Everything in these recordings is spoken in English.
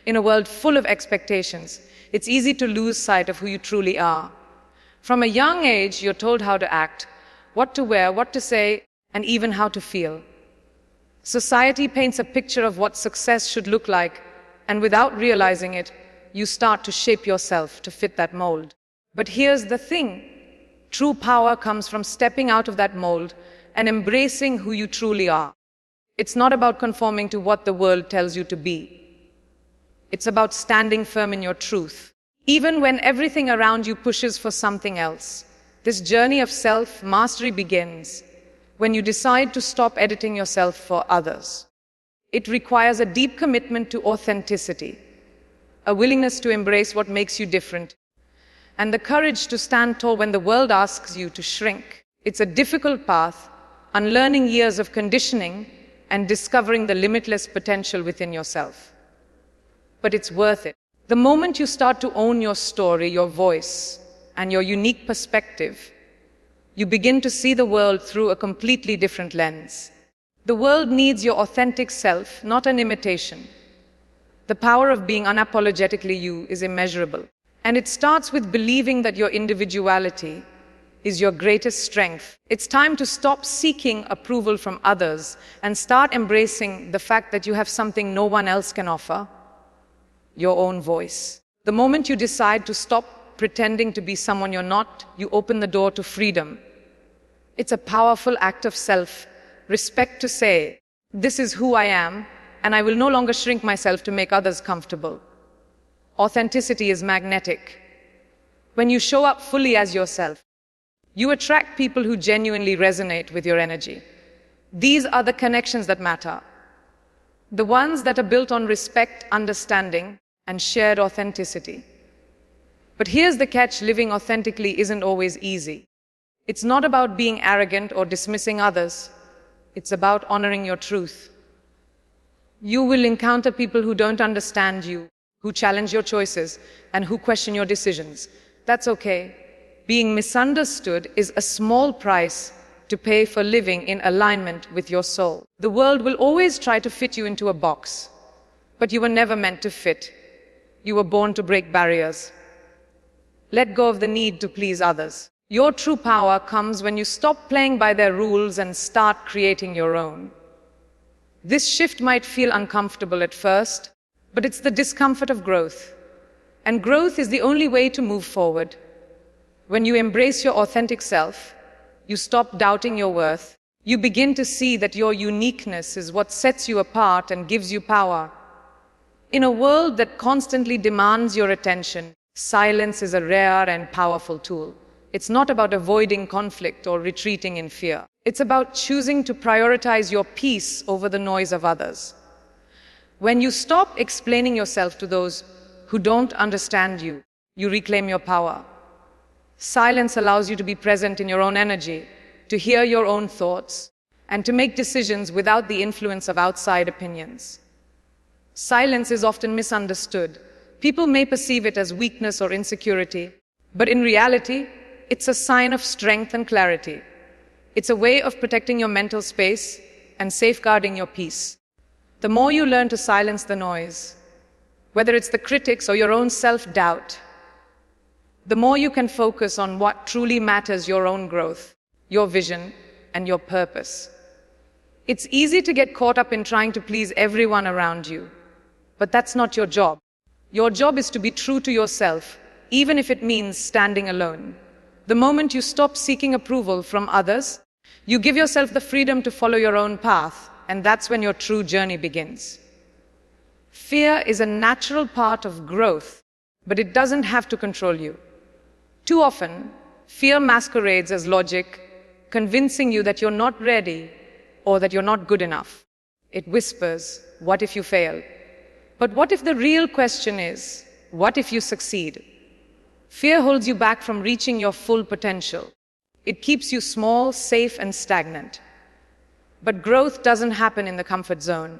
In a world full of expectations, it's easy to lose sight of who you truly are. From a young age, you're told how to act, what to wear, what to say, and even how to feel. Society paints a picture of what success should look like, and without realizing it, you start to shape yourself to fit that mold. But here's the thing. True power comes from stepping out of that mold and embracing who you truly are. It's not about conforming to what the world tells you to be. It's about standing firm in your truth, even when everything around you pushes for something else. This journey of self-mastery begins when you decide to stop editing yourself for others. It requires a deep commitment to authenticity, a willingness to embrace what makes you different, and the courage to stand tall when the world asks you to shrink. It's a difficult path, unlearning years of conditioning and discovering the limitless potential within yourself. But it's worth it. The moment you start to own your story, your voice, and your unique perspective, you begin to see the world through a completely different lens. The world needs your authentic self, not an imitation. The power of being unapologetically you is immeasurable. And it starts with believing that your individuality is your greatest strength. It's time to stop seeking approval from others and start embracing the fact that you have something no one else can offer: your own voice. The moment you decide to stop pretending to be someone you're not, you open the door to freedom. It's a powerful act of self-respect to say, this is who I am, and I will no longer shrink myself to make others comfortable. Authenticity is magnetic. When you show up fully as yourself, you attract people who genuinely resonate with your energy. These are the connections that matter. The ones that are built on respect, understanding, and shared authenticity. But here's the catch: living authentically isn't always easy. It's not about being arrogant or dismissing others. It's about honoring your truth. You will encounter people who don't understand you, who challenge your choices, and who question your decisions. That's okay. Being misunderstood is a small price to pay for living in alignment with your soul. The world will always try to fit you into a box, but you were never meant to fit. You were born to break barriers. Let go of the need to please others. Your true power comes when you stop playing by their rules and start creating your own. This shift might feel uncomfortable at first, but it's the discomfort of growth. And growth is the only way to move forward. When you embrace your authentic self, you stop doubting your worth. You begin to see that your uniqueness is what sets you apart and gives you power. In a world that constantly demands your attention, silence is a rare and powerful tool. It's not about avoiding conflict or retreating in fear. It's about choosing to prioritize your peace over the noise of others. When you stop explaining yourself to those who don't understand you, you reclaim your power. Silence allows you to be present in your own energy, to hear your own thoughts, and to make decisions without the influence of outside opinions. Silence is often misunderstood. People may perceive it as weakness or insecurity, but in reality, it's a sign of strength and clarity. It's a way of protecting your mental space and safeguarding your peace. The more you learn to silence the noise, whether it's the critics or your own self-doubt, the more you can focus on what truly matters: your own growth, your vision, and your purpose. It's easy to get caught up in trying to please everyone around you, but that's not your job. Your job is to be true to yourself, even if it means standing alone. The moment you stop seeking approval from others, you give yourself the freedom to follow your own path, and that's when your true journey begins. Fear is a natural part of growth, but it doesn't have to control you. Too often, fear masquerades as logic, convincing you that you're not ready or that you're not good enough. It whispers, "What if you fail?" But what if the real question is, what if you succeed? Fear holds you back from reaching your full potential. It keeps you small, safe, and stagnant. But growth doesn't happen in the comfort zone.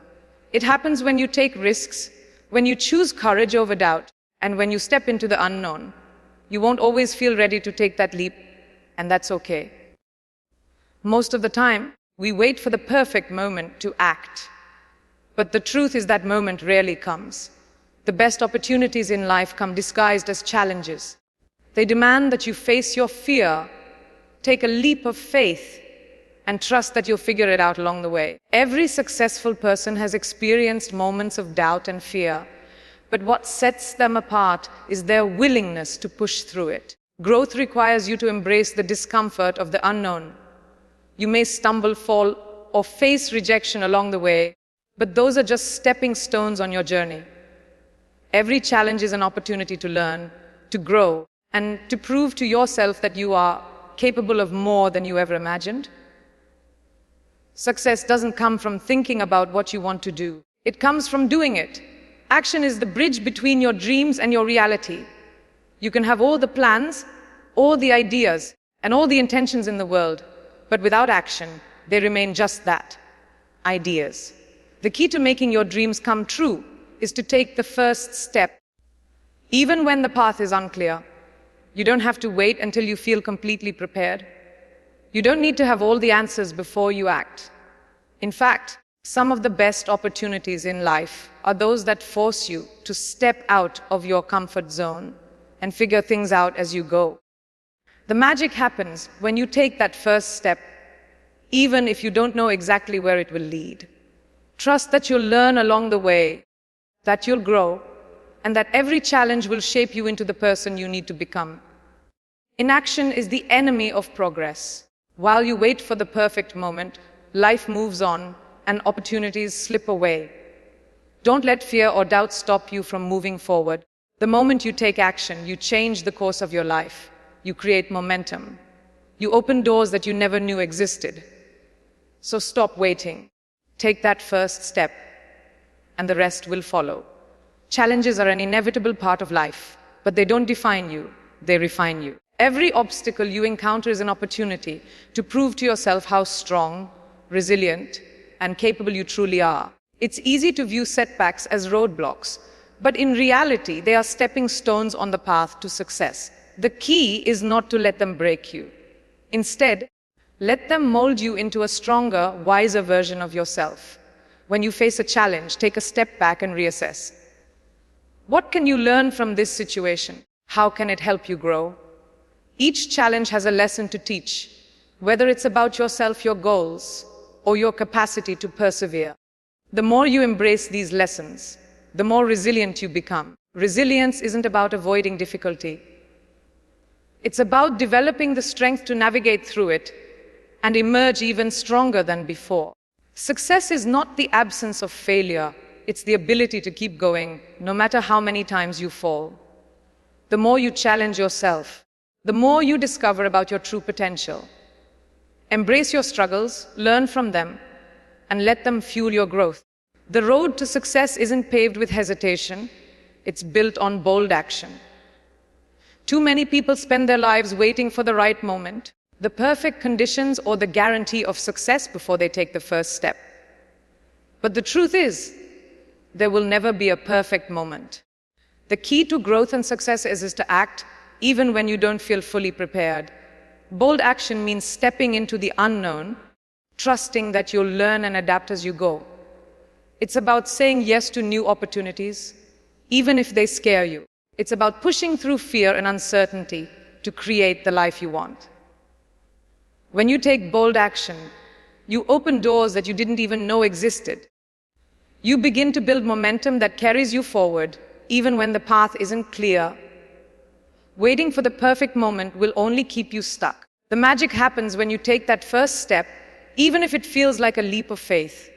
It happens when you take risks, when you choose courage over doubt, and when you step into the unknown. You won't always feel ready to take that leap, and that's okay. Most of the time, we wait for the perfect moment to act. But the truth is that moment rarely comes. The best opportunities in life come disguised as challenges. They demand that you face your fear, take a leap of faith, and trust that you'll figure it out along the way. Every successful person has experienced moments of doubt and fear, but what sets them apart is their willingness to push through it. Growth requires you to embrace the discomfort of the unknown. You may stumble, fall, or face rejection along the way, but those are just stepping stones on your journey. Every challenge is an opportunity to learn, to grow, and to prove to yourself that you are capable of more than you ever imagined. Success doesn't come from thinking about what you want to do. It comes from doing it. Action is the bridge between your dreams and your reality. You can have all the plans, all the ideas, and all the intentions in the world, but without action, they remain just that, ideas. The key to making your dreams come true is to take the first step. Even when the path is unclear, you don't have to wait until you feel completely prepared. You don't need to have all the answers before you act. In fact, some of the best opportunities in life are those that force you to step out of your comfort zone and figure things out as you go. The magic happens when you take that first step, even if you don't know exactly where it will lead. Trust that you'll learn along the way, that you'll grow, and that every challenge will shape you into the person you need to become. Inaction is the enemy of progress. While you wait for the perfect moment, life moves on and opportunities slip away. Don't let fear or doubt stop you from moving forward. The moment you take action, you change the course of your life. You create momentum. You open doors that you never knew existed. So stop waiting. Take that first step, and the rest will follow. Challenges are an inevitable part of life, but they don't define you, they refine you. Every obstacle you encounter is an opportunity to prove to yourself how strong, resilient, and capable you truly are. It's easy to view setbacks as roadblocks, but in reality, they are stepping stones on the path to success. The key is not to let them break you. Instead, let them mold you into a stronger, wiser version of yourself. When you face a challenge, take a step back and reassess. What can you learn from this situation? How can it help you grow? Each challenge has a lesson to teach, whether it's about yourself, your goals, or your capacity to persevere. The more you embrace these lessons, the more resilient you become. Resilience isn't about avoiding difficulty. It's about developing the strength to navigate through it and emerge even stronger than before. Success is not the absence of failure, it's the ability to keep going, no matter how many times you fall. The more you challenge yourself, the more you discover about your true potential. Embrace your struggles, learn from them, and let them fuel your growth. The road to success isn't paved with hesitation, it's built on bold action. Too many people spend their lives waiting for the right moment, the perfect conditions, or the guarantee of success before they take the first step. But the truth is, there will never be a perfect moment. The key to growth and success is to act even when you don't feel fully prepared. Bold action means stepping into the unknown, trusting that you'll learn and adapt as you go. It's about saying yes to new opportunities, even if they scare you. It's about pushing through fear and uncertainty to create the life you want. When you take bold action, you open doors that you didn't even know existed. You begin to build momentum that carries you forward, even when the path isn't clear. Waiting for the perfect moment will only keep you stuck. The magic happens when you take that first step, even if it feels like a leap of faith.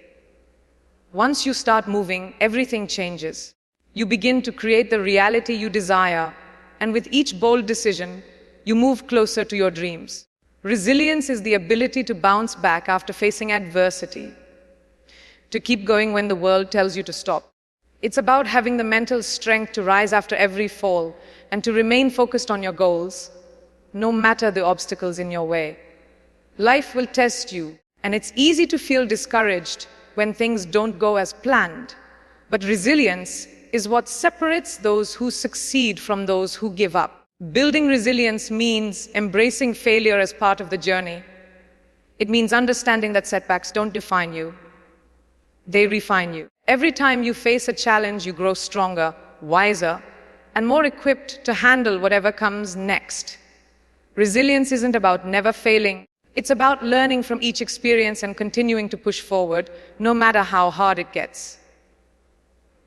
Once you start moving, everything changes. You begin to create the reality you desire, and with each bold decision, you move closer to your dreams. Resilience is the ability to bounce back after facing adversity, to keep going when the world tells you to stop. It's about having the mental strength to rise after every fall and to remain focused on your goals, no matter the obstacles in your way. Life will test you, and it's easy to feel discouraged when things don't go as planned. But resilience is what separates those who succeed from those who give up. Building resilience means embracing failure as part of the journey. It means understanding that setbacks don't define you. They refine you. Every time you face a challenge, you grow stronger, wiser, and more equipped to handle whatever comes next. Resilience isn't about never failing. It's about learning from each experience and continuing to push forward, no matter how hard it gets.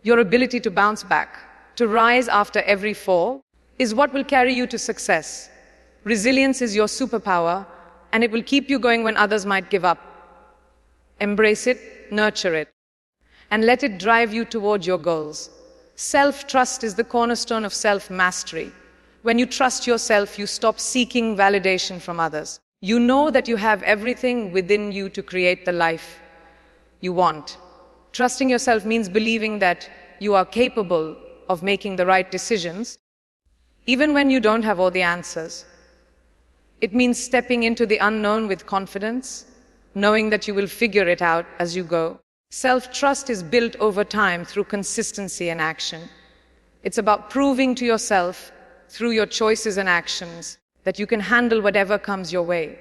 Your ability to bounce back, to rise after every fall, is what will carry you to success. Resilience is your superpower, and it will keep you going when others might give up. Embrace it, nurture it, and let it drive you toward your goals. Self-trust is the cornerstone of self-mastery. When you trust yourself, you stop seeking validation from others. You know that you have everything within you to create the life you want. Trusting yourself means believing that you are capable of making the right decisions, even when you don't have all the answers. It means stepping into the unknown with confidence, knowing that you will figure it out as you go. Self-trust is built over time through consistency and action. It's about proving to yourself, through your choices and actions, that you can handle whatever comes your way.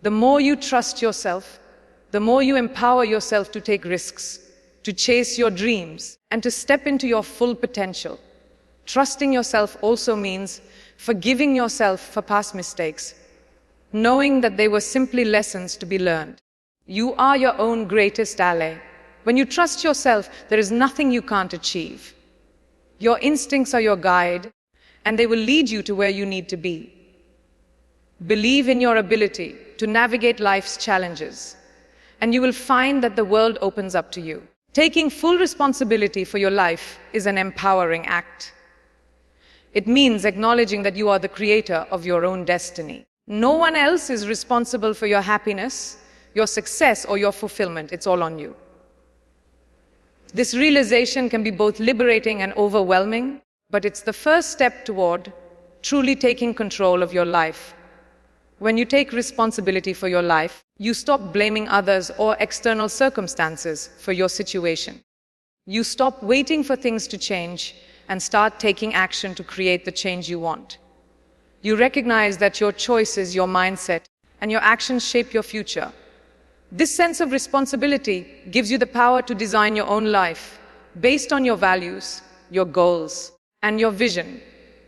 The more you trust yourself, the more you empower yourself to take risks, to chase your dreams, and to step into your full potential. Trusting yourself also means forgiving yourself for past mistakes, knowing that they were simply lessons to be learned. You are your own greatest ally. When you trust yourself, there is nothing you can't achieve. Your instincts are your guide, and they will lead you to where you need to be. Believe in your ability to navigate life's challenges, and you will find that the world opens up to you. Taking full responsibility for your life is an empowering act. It means acknowledging that you are the creator of your own destiny. No one else is responsible for your happiness, your success, or your fulfillment. It's all on you. This realization can be both liberating and overwhelming, but it's the first step toward truly taking control of your life. When you take responsibility for your life, you stop blaming others or external circumstances for your situation. You stop waiting for things to change and start taking action to create the change you want. You recognize that your choices, your mindset, and your actions shape your future. This sense of responsibility gives you the power to design your own life based on your values, your goals, and your vision.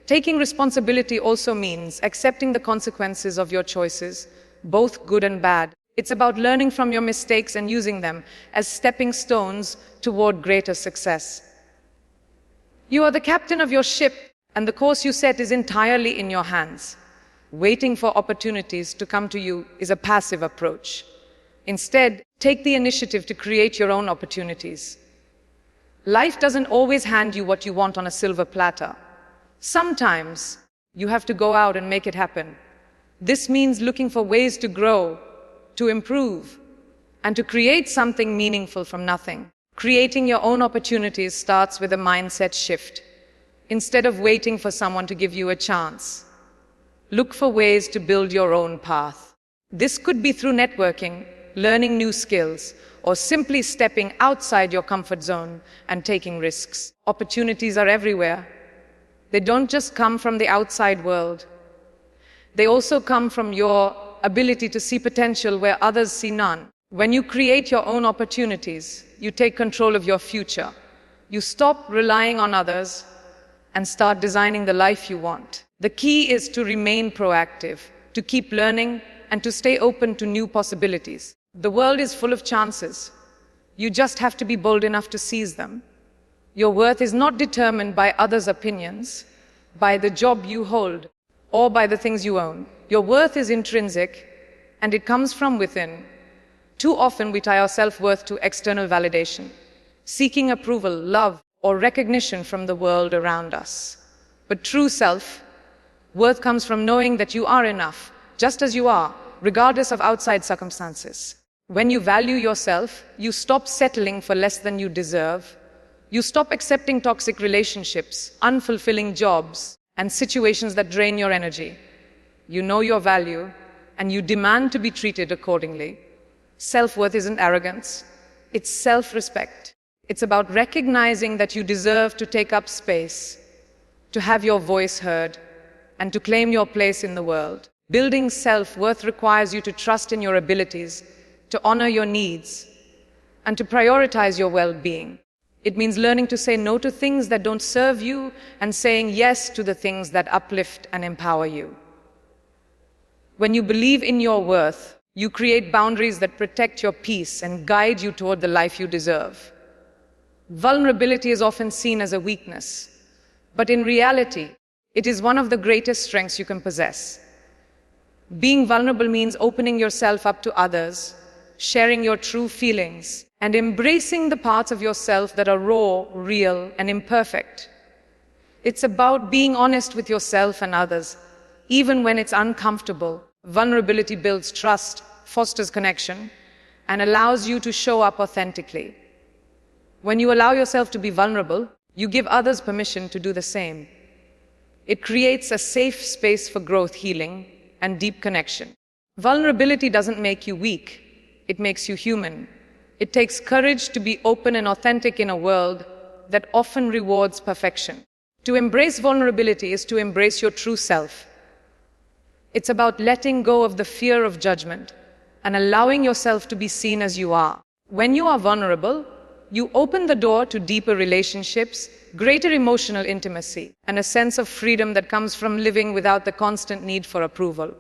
Taking responsibility also means accepting the consequences of your choices, both good and bad. It's about learning from your mistakes and using them as stepping stones toward greater success. You are the captain of your ship, and the course you set is entirely in your hands. Waiting for opportunities to come to you is a passive approach. Instead, take the initiative to create your own opportunities. Life doesn't always hand you what you want on a silver platter. Sometimes you have to go out and make it happen. This means looking for ways to grow, to improve, and to create something meaningful from nothing. Creating your own opportunities starts with a mindset shift. Instead of waiting for someone to give you a chance, look for ways to build your own path. This could be through networking, learning new skills, or simply stepping outside your comfort zone and taking risks. Opportunities are everywhere. They don't just come from the outside world. They also come from your ability to see potential where others see none. When you create your own opportunities, you take control of your future. You stop relying on others and start designing the life you want. The key is to remain proactive, to keep learning, and to stay open to new possibilities. The world is full of chances. You just have to be bold enough to seize them. Your worth is not determined by others' opinions, by the job you hold, or by the things you own. Your worth is intrinsic, and it comes from within. Too often we tie our self-worth to external validation, seeking approval, love, or recognition from the world around us. But true self-worth comes from knowing that you are enough, just as you are, regardless of outside circumstances. When you value yourself, you stop settling for less than you deserve. You stop accepting toxic relationships, unfulfilling jobs, and situations that drain your energy. You know your value, and you demand to be treated accordingly. Self-worth isn't arrogance, it's self-respect. It's about recognizing that you deserve to take up space, to have your voice heard, and to claim your place in the world. Building self-worth requires you to trust in your abilities, to honor your needs, and to prioritize your well-being. It means learning to say no to things that don't serve you and saying yes to the things that uplift and empower you. When you believe in your worth, you create boundaries that protect your peace and guide you toward the life you deserve. Vulnerability is often seen as a weakness, but in reality, it is one of the greatest strengths you can possess. Being vulnerable means opening yourself up to others, sharing your true feelings, and embracing the parts of yourself that are raw, real, and imperfect. It's about being honest with yourself and others, even when it's uncomfortable. Vulnerability builds trust, fosters connection, and allows you to show up authentically. When you allow yourself to be vulnerable, you give others permission to do the same. It creates a safe space for growth, healing, and deep connection. Vulnerability doesn't make you weak. It makes you human. It takes courage to be open and authentic in a world that often rewards perfection. To embrace vulnerability is to embrace your true self. It's about letting go of the fear of judgment and allowing yourself to be seen as you are. When you are vulnerable, you open the door to deeper relationships, greater emotional intimacy, and a sense of freedom that comes from living without the constant need for approval.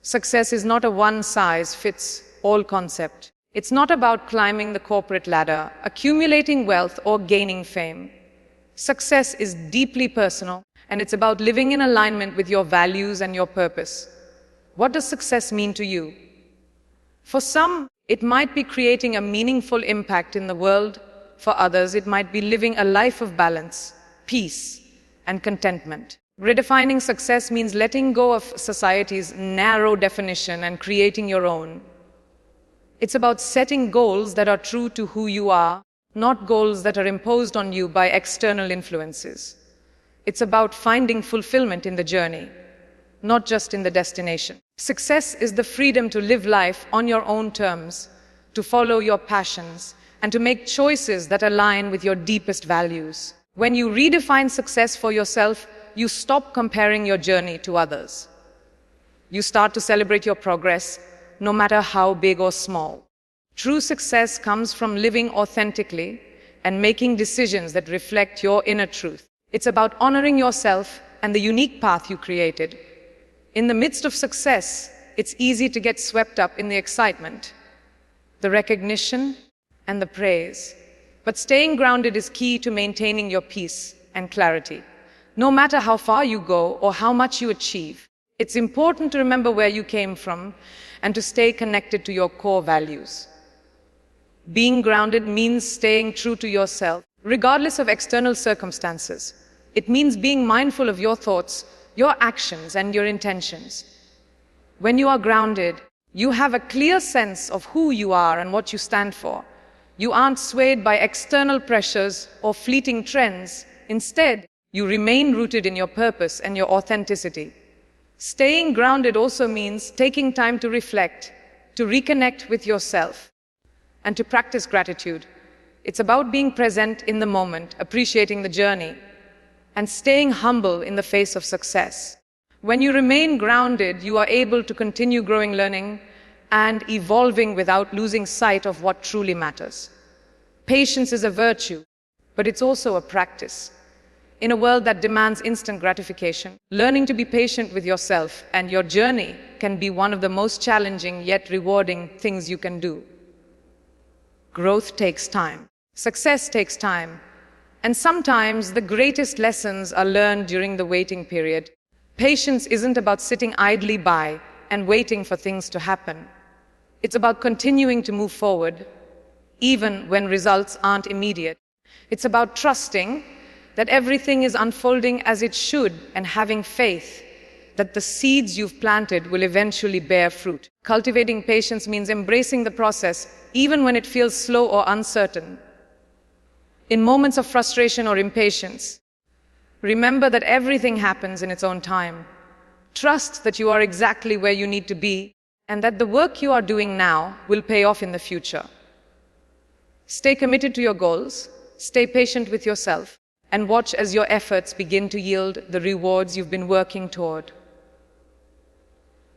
Success is not a one-size-fits-all concept. It's not about climbing the corporate ladder, accumulating wealth, or gaining fame. Success is deeply personal, and it's about living in alignment with your values and your purpose. What does success mean to you? For some, it might be creating a meaningful impact in the world. For others, it might be living a life of balance, peace, and contentment. Redefining success means letting go of society's narrow definition and creating your own. It's about setting goals that are true to who you are, not goals that are imposed on you by external influences. It's about finding fulfillment in the journey, not just in the destination. Success is the freedom to live life on your own terms, to follow your passions, and to make choices that align with your deepest values. When you redefine success for yourself, you stop comparing your journey to others. You start to celebrate your progress, no matter how big or small. True success comes from living authentically and making decisions that reflect your inner truth. It's about honoring yourself and the unique path you created. In the midst of success, it's easy to get swept up in the excitement, the recognition, and the praise. But staying grounded is key to maintaining your peace and clarity. No matter how far you go or how much you achieve, it's important to remember where you came from and to stay connected to your core values. Being grounded means staying true to yourself, regardless of external circumstances. It means being mindful of your thoughts, your actions, and your intentions. When you are grounded, you have a clear sense of who you are and what you stand for. You aren't swayed by external pressures or fleeting trends. Instead, you remain rooted in your purpose and your authenticity. Staying grounded also means taking time to reflect, to reconnect with yourself, and to practice gratitude. It's about being present in the moment, appreciating the journey, and staying humble in the face of success. When you remain grounded, you are able to continue growing, learning, and evolving without losing sight of what truly matters. Patience is a virtue, but it's also a practice. In a world that demands instant gratification, learning to be patient with yourself and your journey can be one of the most challenging yet rewarding things you can do. Growth takes time. Success takes time. And sometimes the greatest lessons are learned during the waiting period. Patience isn't about sitting idly by and waiting for things to happen. It's about continuing to move forward, even when results aren't immediate. It's about trusting that everything is unfolding as it should and having faith that the seeds you've planted will eventually bear fruit. Cultivating patience means embracing the process, even when it feels slow or uncertain. In moments of frustration or impatience, remember that everything happens in its own time. Trust that you are exactly where you need to be and that the work you are doing now will pay off in the future. Stay committed to your goals, stay patient with yourself, and watch as your efforts begin to yield the rewards you've been working toward.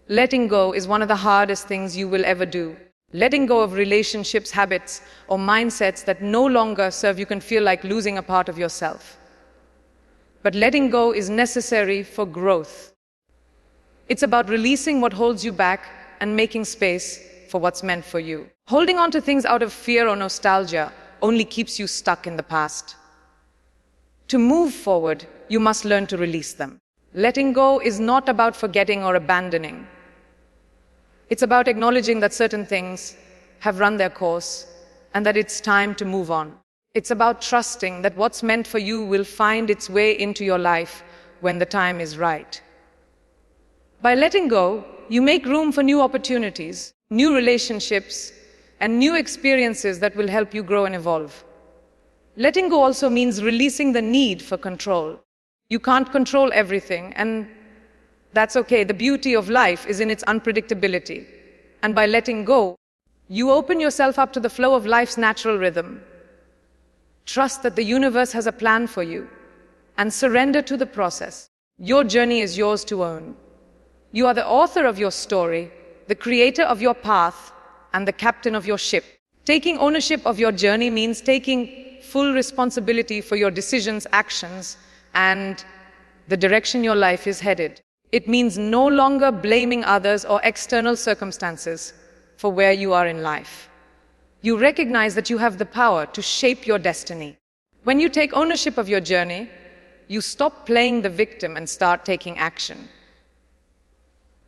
Letting go is one of the hardest things you will ever do. Letting go of relationships, habits, or mindsets that no longer serve you can feel like losing a part of yourself. But letting go is necessary for growth. It's about releasing what holds you back and making space for what's meant for you. Holding on to things out of fear or nostalgia only keeps you stuck in the past. To move forward, you must learn to release them. Letting go is not about forgetting or abandoning. It's about acknowledging that certain things have run their course and that it's time to move on. It's about trusting that what's meant for you will find its way into your life when the time is right. By letting go, you make room for new opportunities, new relationships, and new experiences that will help you grow and evolve. Letting go also means releasing the need for control. You can't control everything, and that's okay. The beauty of life is in its unpredictability. And by letting go, you open yourself up to the flow of life's natural rhythm. Trust that the universe has a plan for you, and surrender to the process. Your journey is yours to own. You are the author of your story, the creator of your path, and the captain of your ship. Taking ownership of your journey means taking full responsibility for your decisions, actions, and the direction your life is headed. It means no longer blaming others or external circumstances for where you are in life. You recognize that you have the power to shape your destiny. When you take ownership of your journey, you stop playing the victim and start taking action.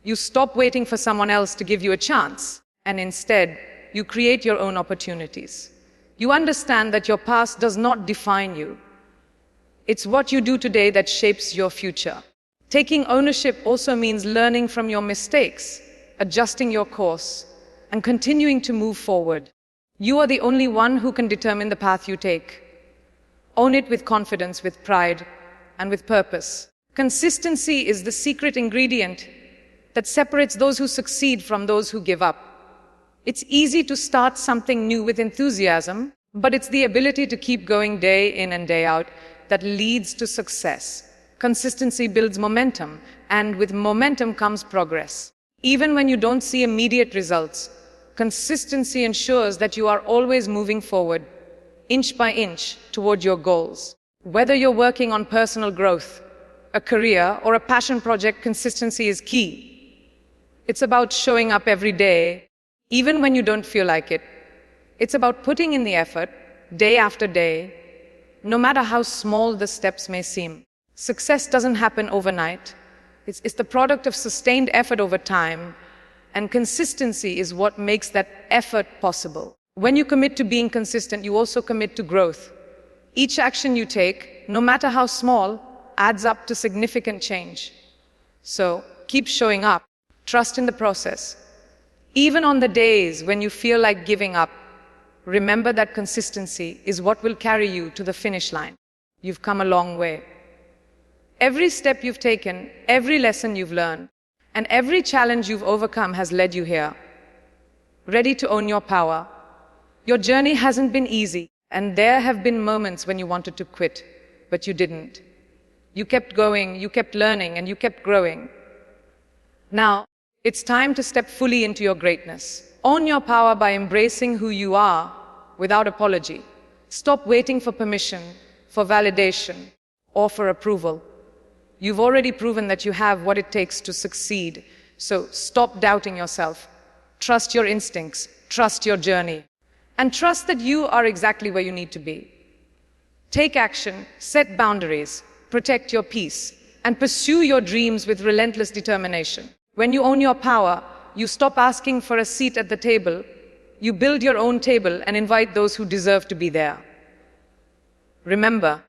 You stop waiting for someone else to give you a chance, and instead, you create your own opportunities. You understand that your past does not define you. It's what you do today that shapes your future. Taking ownership also means learning from your mistakes, adjusting your course, and continuing to move forward. You are the only one who can determine the path you take. Own it with confidence, with pride, and with purpose. Consistency is the secret ingredient that separates those who succeed from those who give up. It's easy to start something new with enthusiasm, but it's the ability to keep going day in and day out that leads to success. Consistency builds momentum, and with momentum comes progress. Even when you don't see immediate results, consistency ensures that you are always moving forward, inch by inch, toward your goals. Whether you're working on personal growth, a career, or a passion project, consistency is key. It's about showing up every day, even when you don't feel like it. It's about putting in the effort, day after day, no matter how small the steps may seem. Success doesn't happen overnight. It's the product of sustained effort over time, and consistency is what makes that effort possible. When you commit to being consistent, you also commit to growth. Each action you take, no matter how small, adds up to significant change. So, keep showing up. Trust in the process. Even on the days when you feel like giving up, remember that consistency is what will carry you to the finish line. You've come a long way. Every step you've taken, every lesson you've learned, and every challenge you've overcome has led you here. Ready to own your power. Your journey hasn't been easy, and there have been moments when you wanted to quit, but you didn't. You kept going, you kept learning, and you kept growing. Now, it's time to step fully into your greatness. Own your power by embracing who you are without apology. Stop waiting for permission, for validation, or for approval. You've already proven that you have what it takes to succeed, so stop doubting yourself. Trust your instincts, trust your journey, and trust that you are exactly where you need to be. Take action, set boundaries, protect your peace, and pursue your dreams with relentless determination. When you own your power, you stop asking for a seat at the table. You build your own table and invite those who deserve to be there. Remember,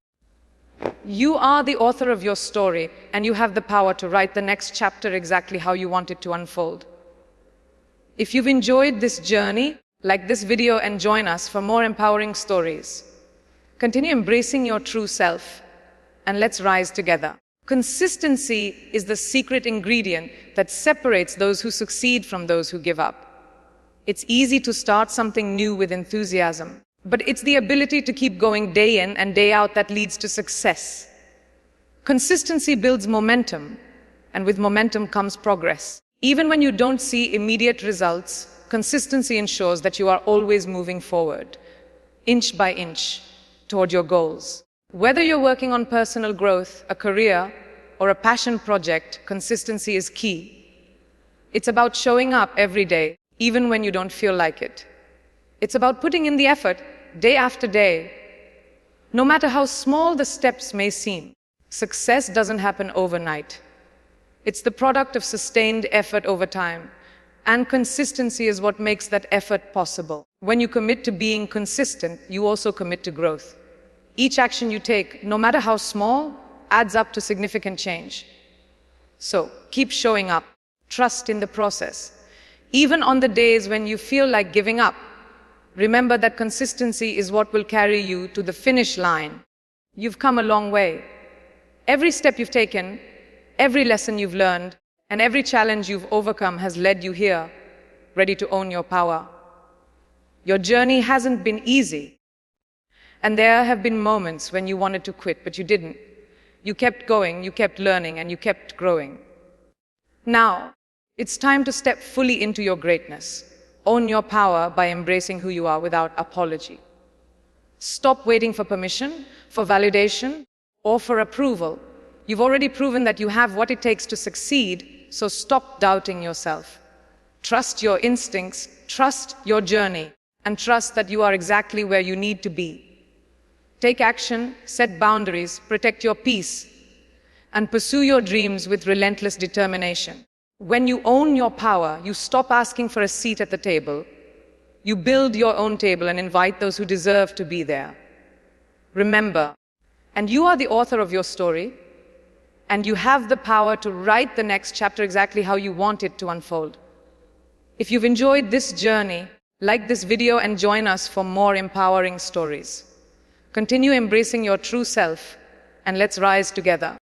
you are the author of your story, and you have the power to write the next chapter exactly how you want it to unfold. If you've enjoyed this journey, like this video and join us for more empowering stories. Continue embracing your true self, and let's rise together. Consistency is the secret ingredient that separates those who succeed from those who give up. It's easy to start something new with enthusiasm, but it's the ability to keep going day in and day out that leads to success. Consistency builds momentum, and with momentum comes progress. Even when you don't see immediate results, consistency ensures that you are always moving forward, inch by inch, toward your goals. Whether you're working on personal growth, a career, or a passion project, consistency is key. It's about showing up every day, even when you don't feel like it. It's about putting in the effort day after day. No matter how small the steps may seem, success doesn't happen overnight. It's the product of sustained effort over time, and consistency is what makes that effort possible. When you commit to being consistent, you also commit to growth. Each action you take, no matter how small, adds up to significant change. So, keep showing up. Trust in the process. Even on the days when you feel like giving up, remember that consistency is what will carry you to the finish line. You've come a long way. Every step you've taken, every lesson you've learned, and every challenge you've overcome has led you here, ready to own your power. Your journey hasn't been easy. And there have been moments when you wanted to quit, but you didn't. You kept going, you kept learning, and you kept growing. Now, it's time to step fully into your greatness. Own your power by embracing who you are without apology. Stop waiting for permission, for validation, or for approval. You've already proven that you have what it takes to succeed, so stop doubting yourself. Trust your instincts, trust your journey, and trust that you are exactly where you need to be. Take action, set boundaries, protect your peace, and pursue your dreams with relentless determination. When you own your power, you stop asking for a seat at the table. You build your own table and invite those who deserve to be there. Remember, and you are the author of your story, and you have the power to write the next chapter exactly how you want it to unfold. If you've enjoyed this journey, like this video and join us for more empowering stories. Continue embracing your true self, and let's rise together.